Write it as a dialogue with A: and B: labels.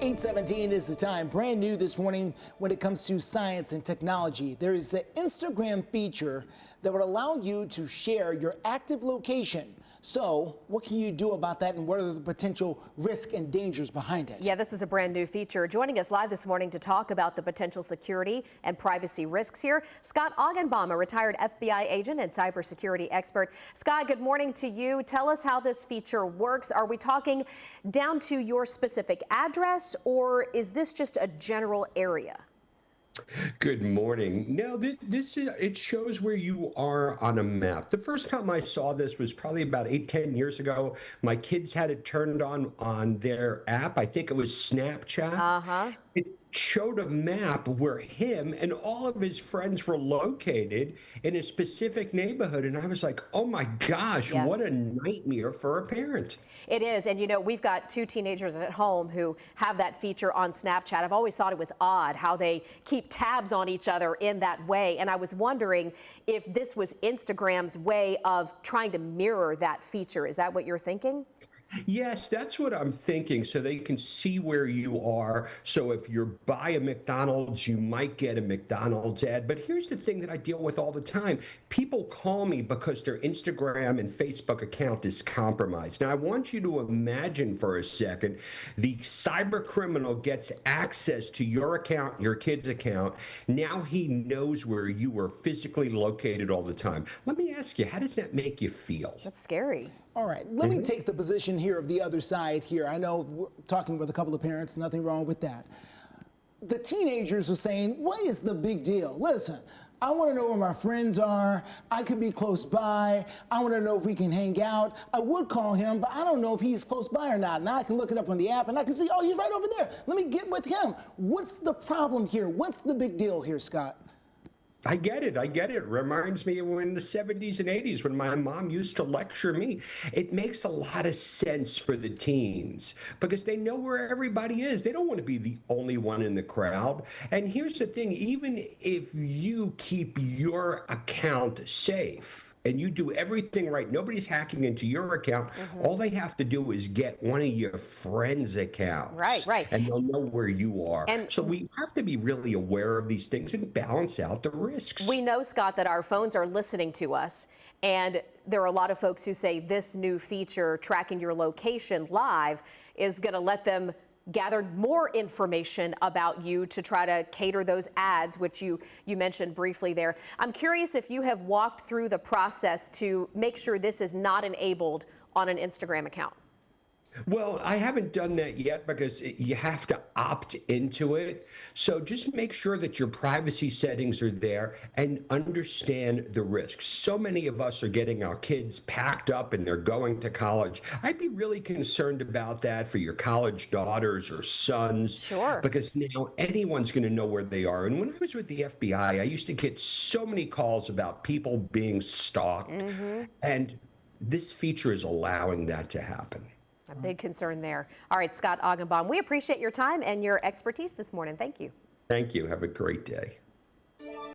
A: 8:17 is the time. Brand new this morning when it comes to science and technology. There is an Instagram feature that would allow you to share your active location. So what can you do about that, and what are the potential risks and dangers behind it?
B: Yeah, this is a brand new feature. Joining us live this morning to talk about the potential security and privacy risks here, Scott Augenbaum, a retired FBI agent and cybersecurity expert. Scott, good morning to you. Tell us how this feature works. Are we talking down to your specific address, or is this just a general area?
C: Good morning. No, it shows where you are on a map. The first time I saw this was probably about 10 years ago. My kids had it turned on their app. I think it was Snapchat. It showed a map where him and all of his friends were located in a specific neighborhood. And I was like, oh my gosh,
B: Yes.
C: What a nightmare for a parent.
B: It is. And, you know, we've got two teenagers at home who have that feature on Snapchat. I've always thought it was odd how they keep tabs on each other in that way. And I was wondering if this was Instagram's way of trying to mirror that feature. Is that what you're thinking?
C: Yes, that's what I'm thinking, so they can see where you are. So if you're by a McDonald's, you might get a McDonald's ad. But here's the thing that I deal with all the time. People call me because their Instagram and Facebook account is compromised. Now, I want you to imagine for a second, the cyber criminal gets access to your account, your kid's account. Now he knows where you are physically located all the time. Let me ask you, how does that make you feel?
B: That's scary.
A: All right, let me take the position here of the other side here. I know we're talking with a couple of parents, nothing wrong with that. The teenagers are saying, what is the big deal? Listen, I want to know where my friends are. I could be close by. I want to know if we can hang out. I would call him, but I don't know if he's close by or not. Now I can look it up on the app and I can see, oh, he's right over there. Let me get with him. What's the problem here? What's the big deal here, Scott?
C: I get it. Reminds me of in the 70s and 80s when my mom used to lecture me. It makes a lot of sense for the teens because they know where everybody is. They don't want to be the only one in the crowd. And here's the thing, even if you keep your account safe and you do everything right, nobody's hacking into your account. All they have to do is get one of your friends' accounts.
B: Right.
C: And they'll know where you are.
B: And
C: so we have to be really aware of these things and balance out the risks.
B: we know, Scott, that our phones are listening to us. And there are a lot of folks who say this new feature, tracking your location live, is going to let them gather more information about you to try to cater those ads, which you mentioned briefly there. I'm curious if you have walked through the process to make sure this is not enabled on an Instagram account.
C: Well, I haven't done that yet because you have to opt into it. So just make sure that your privacy settings are there and understand the risks. So many of us are getting our kids packed up and they're going to college. I'd be really concerned about that for your college daughters or sons.
B: Sure.
C: Because now anyone's going to know where they are. And when I was with the FBI, I used to get so many calls about people being stalked. And this feature is allowing that to happen.
B: A big concern there. All right, Scott Augenbaum, we appreciate your time and your expertise this morning. Thank you.
C: Thank you. Have a great day.